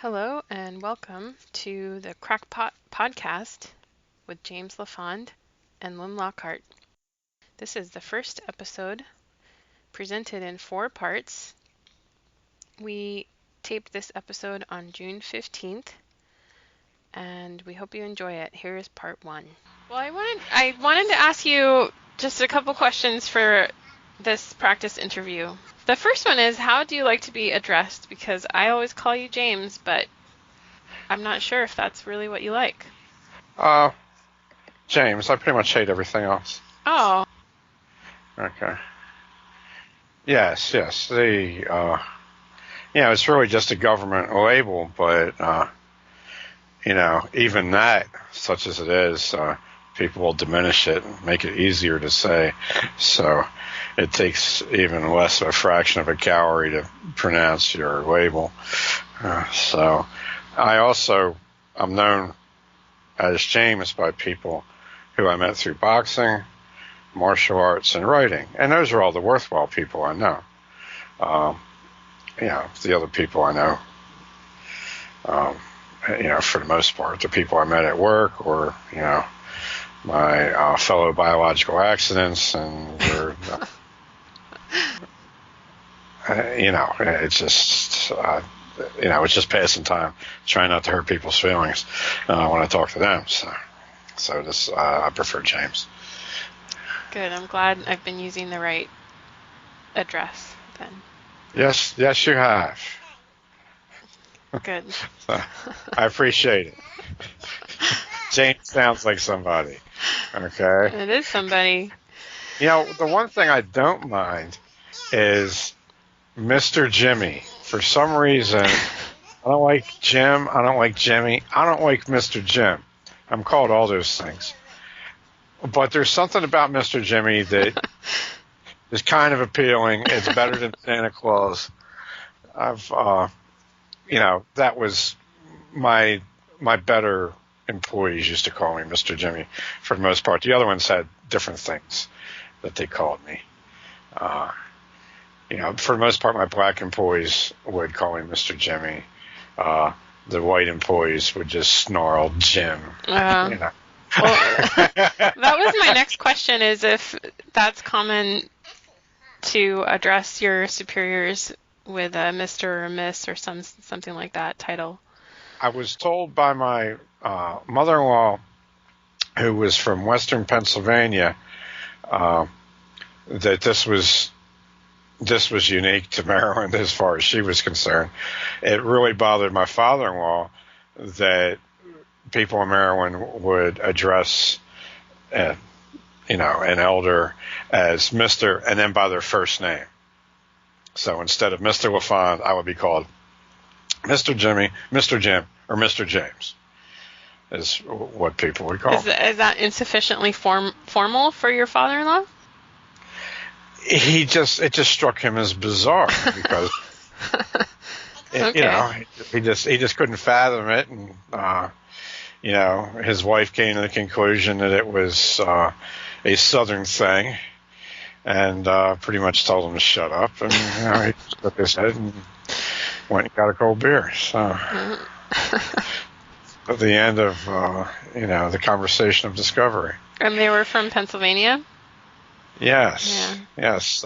Hello and welcome to the Crackpot podcast with James LaFond and Lynn. This is the first episode presented in 4 parts. We taped this episode on June 15th and we hope you enjoy it. Here is part 1. Well, I wanted to ask you just a couple questions for this practice interview. The first one is, how do you like to be addressed? Because I always call you James, but I'm not sure if that's really what you like. James. I pretty much hate everything else. Oh. Okay. Yes. It's really just a government label, but, even that, such as it is, people will diminish it and make it easier to say. So it takes even less of a fraction of a calorie to pronounce your label. So I'm known as James by people who I met through boxing, martial arts, and writing. And those are all the worthwhile people I know. The other people I know, for the most part, the people I met at work or, my fellow biological accidents, and we're, it's just, it's just passing time, trying not to hurt people's feelings when I talk to them. So I prefer James. Good. I'm glad I've been using the right address then. Yes, you have. Good. So, I appreciate it. James sounds like somebody. Okay. It is somebody. The one thing I don't mind is Mr. Jimmy. For some reason, I don't like Jim. I don't like Jimmy. I don't like Mr. Jim. I'm called all those things. But there's something about Mr. Jimmy that is kind of appealing. It's better than Santa Claus. That was my better employees used to call me Mr. Jimmy for the most part. The other ones had different things that they called me. For the most part, my black employees would call me Mr. Jimmy. The white employees would just snarl Jim. Well, that was my next question, is if that's common to address your superiors with a Mr. or Miss or something like that title. I was told by my mother-in-law, who was from Western Pennsylvania, that this was unique to Maryland as far as she was concerned. It really bothered my father-in-law that people in Maryland would address, an elder as Mr. and then by their first name. So instead of Mr. LaFond, I would be called Mr. Jimmy, Mr. Jim, or Mr. James, is what people would call me. Is that insufficiently formal for your father-in-law? It just struck him as bizarre because Okay. he just couldn't fathom it, and his wife came to the conclusion that it was a Southern thing, and pretty much told him to shut up, and he shook his head and went and got a cold beer. So at the end of the conversation of discovery. And they were from Pennsylvania? Yes. Yeah. Yes.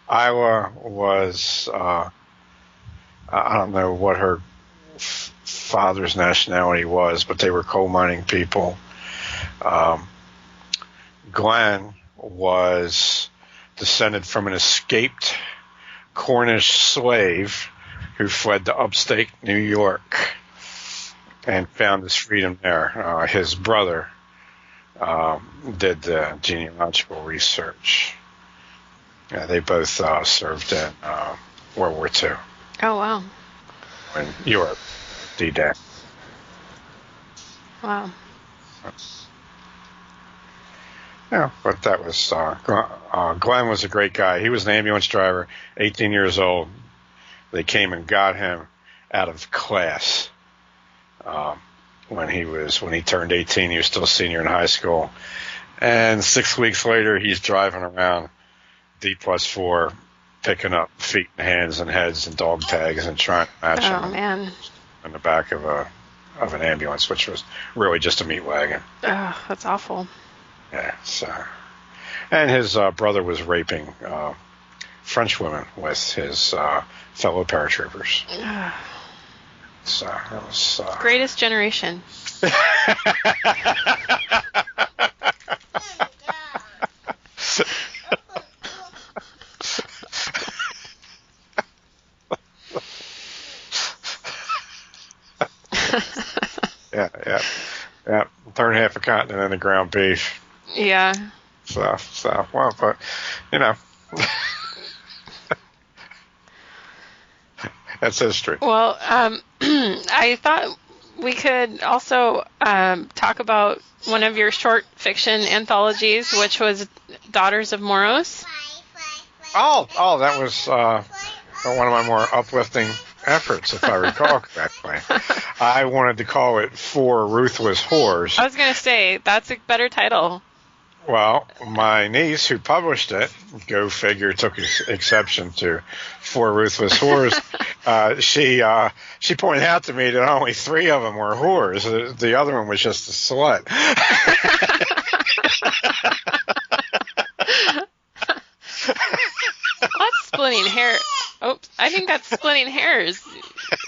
Iowa was, I don't know what her father's nationality was, but they were coal mining people. Glenn was descended from an escaped Cornish slave who fled to upstate New York and found his freedom there. His brother did the genealogical research. They both served in World War II. Oh, wow. In Europe, D-Day. Wow. Yeah, but that was Glenn was a great guy. He was an ambulance driver, 18 years old. They came and got him out of class when he turned 18. He was still a senior in high school, and 6 weeks later, he's driving around D+4, picking up feet and hands and heads and dog tags and trying to match them. Oh, man. in the back of an ambulance, which was really just a meat wagon. Oh, that's awful. Yeah. So, and his brother was raping French women with his fellow paratroopers. So that was Greatest Generation. Yeah. Turn half a continent into ground beef. Yeah. So well, but you know, that's history. Well, I thought we could also talk about one of your short fiction anthologies, which was Daughters of Moros. Oh, that was one of my more uplifting efforts, if I recall correctly. I wanted to call it Four Ruthless Whores. I was going to say, that's a better title. Well, my niece, who published it, go figure, took exception to Four Ruthless Whores. She pointed out to me that only 3 of them were whores. The other one was just a slut. That's splitting hair. Oops, I think that's splitting hairs.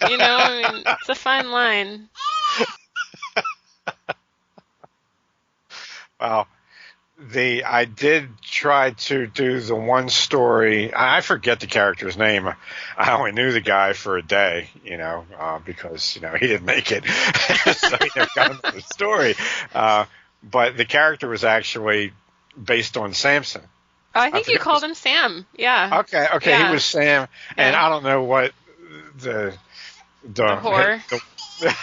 I mean, it's a fine line. Well, I did try to do the one story. I forget the character's name. I only knew the guy for a day, because he didn't make it, so he never got into the story. But the character was actually based on Samson. I think you called him Sam. Yeah. Okay. Yeah. He was Sam, and I don't know what the whore.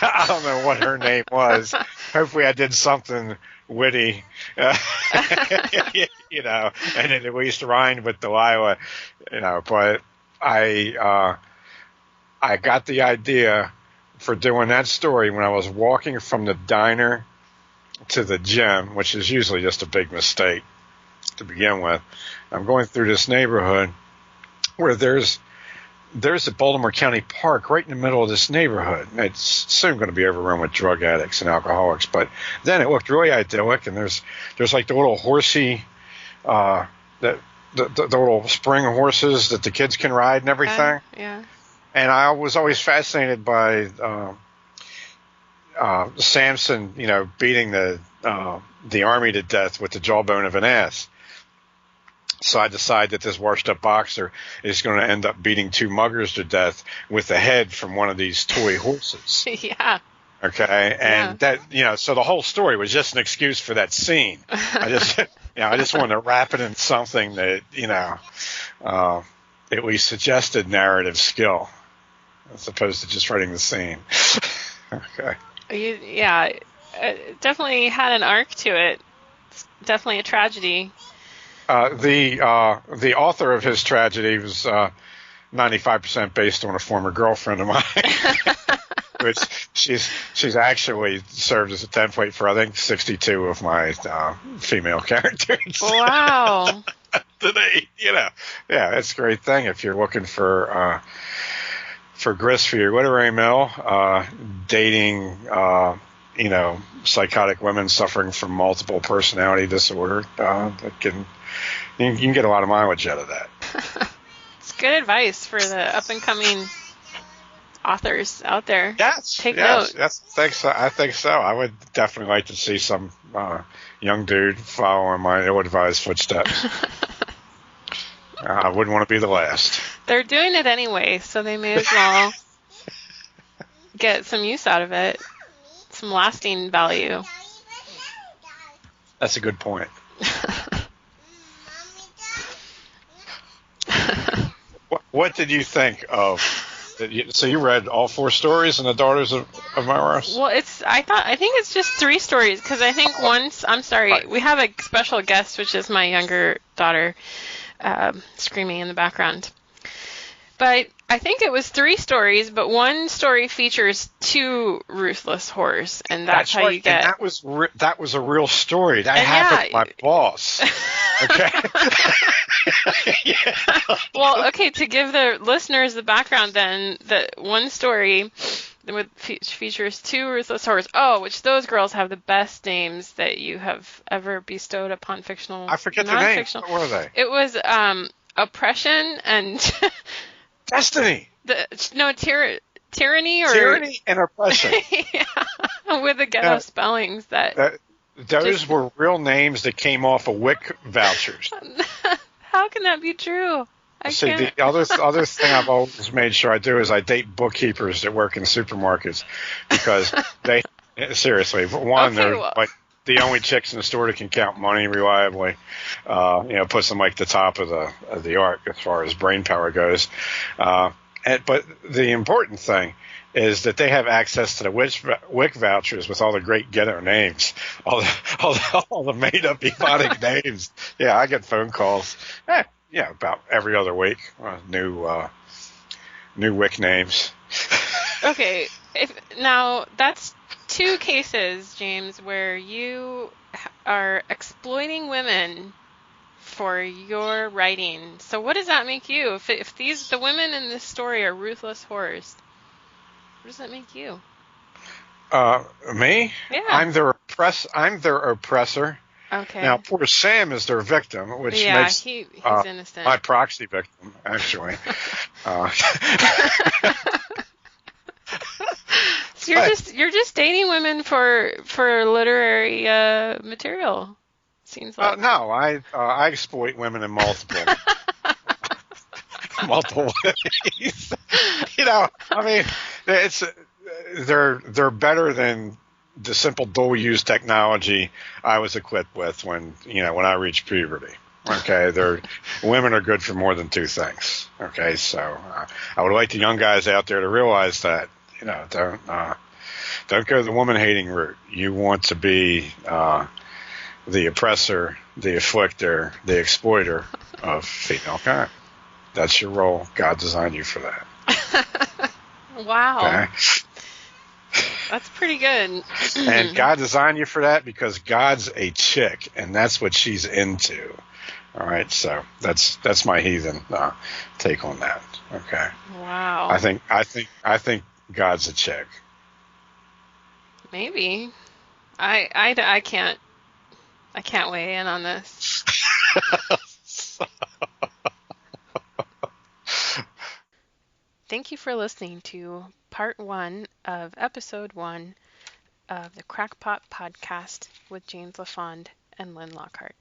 I don't know what her name was. Hopefully, I did something witty, and it at least rhymed with Delilah, But I got the idea for doing that story when I was walking from the diner to the gym, which is usually just a big mistake to begin with. I'm going through this neighborhood where there's a Baltimore County Park right in the middle of this neighborhood. It's soon going to be overrun with drug addicts and alcoholics, but then it looked really idyllic, and there's like the little horsey, the little spring horses that the kids can ride and everything. Yeah. And I was always fascinated by Samson, beating the army to death with the jawbone of an ass. So I decide that this washed-up boxer is going to end up beating 2 muggers to death with the head from one of these toy horses. Yeah. Okay, and that so the whole story was just an excuse for that scene. I just wanted to wrap it in something that at least suggested narrative skill, as opposed to just writing the scene. Okay. It definitely had an arc to it. It's definitely a tragedy. The author of his tragedy was 95% based on a former girlfriend of mine, which she's actually served as a template for I think 62 of my female characters. Wow. Today, it's a great thing if you're looking for grist for your literary mill, dating psychotic women suffering from multiple personality disorder. You can get a lot of mileage out of that. It's good advice for the up-and-coming authors out there. Yes. Take note. Yes, I think so. I would definitely like to see some young dude following my ill-advised footsteps. I wouldn't want to be the last. They're doing it anyway, so they may as well get some use out of it. Some lasting value. That's a good point. What did you think of? So you read all 4 stories in the Daughters of Moros? Well, I think it's just 3 stories because I think I'm sorry, we have a special guest, which is my younger daughter, screaming in the background. But I think it was 3 stories, but one story features 2 ruthless whores, and that's how you get. And that was a real story. That happened to my boss. Okay. Well, okay. To give the listeners the background, then the one story with features 2 ruthless horrors. Oh, which those girls have the best names that you have ever bestowed upon fictional, I forget their names. non-fictional. What were they? It was Oppression and Destiny. Tyranny or Tyranny and Oppression. yeah, with the ghetto spellings Those were real names that came off of WIC vouchers. How can that be true? See, the other thing I've always made sure I do is I date bookkeepers that work in supermarkets because they seriously, they're like the only chicks in the store that can count money reliably. Puts them like the top of the arc as far as brain power goes. But the important thing is that they have access to the WIC vouchers with all the great ghetto names, all the made up erotic names. Yeah, I get phone calls. About every other week, new WIC names. Okay, now that's 2 cases, James, where you are exploiting women for your writing. So what does that make you? If the women in this story are ruthless whores, what does that make you? Me? Yeah. I'm their oppressor. Okay. Now, poor Sam is their victim, which makes he's innocent. my proxy victim, actually. So you're just dating women for literary material. Seems like. No, I exploit women in multiple ways. They're better than the simple dual use technology I was equipped with when I reached puberty. Okay, women are good for more than 2 things. Okay, so I would like the young guys out there to realize that don't go the woman hating route. You want to be the oppressor, the afflictor, the exploiter of female kind. That's your role. God designed you for that. Wow. Okay? That's pretty good. And God designed you for that because God's a chick, and that's what she's into. All right, so that's my heathen take on that. Okay. Wow. I think God's a chick. Maybe. I can't weigh in on this. Thank you for listening to part 1 of episode 1 of the Crackpot podcast with James LaFond and Lynn Lockhart.